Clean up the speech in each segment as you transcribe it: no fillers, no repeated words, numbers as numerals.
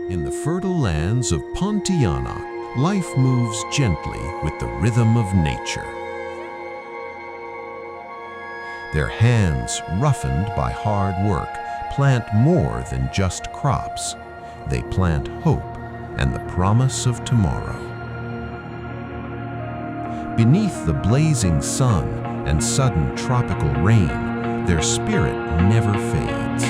In the fertile lands of Pontianak, life moves gently with the rhythm of nature. Their hands, roughened by hard work, plant more than just crops. They plant hope and the promise of tomorrow. Beneath the blazing sun and sudden tropical rain, their spirit never fades.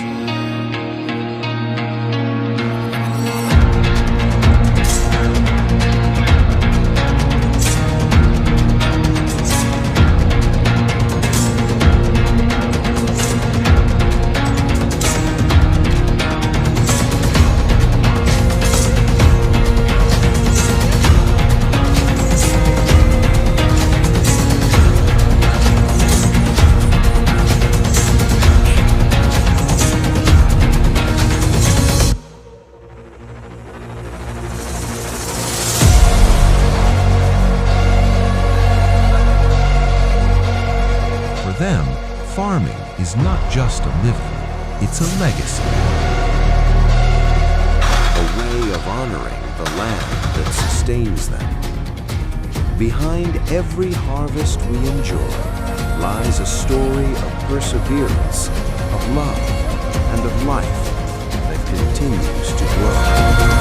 For them, farming is not just a living, it's a legacy. A way of honoring the land that sustains them. Behind every harvest we enjoy lies a story of perseverance, of love, and of life that continues to grow.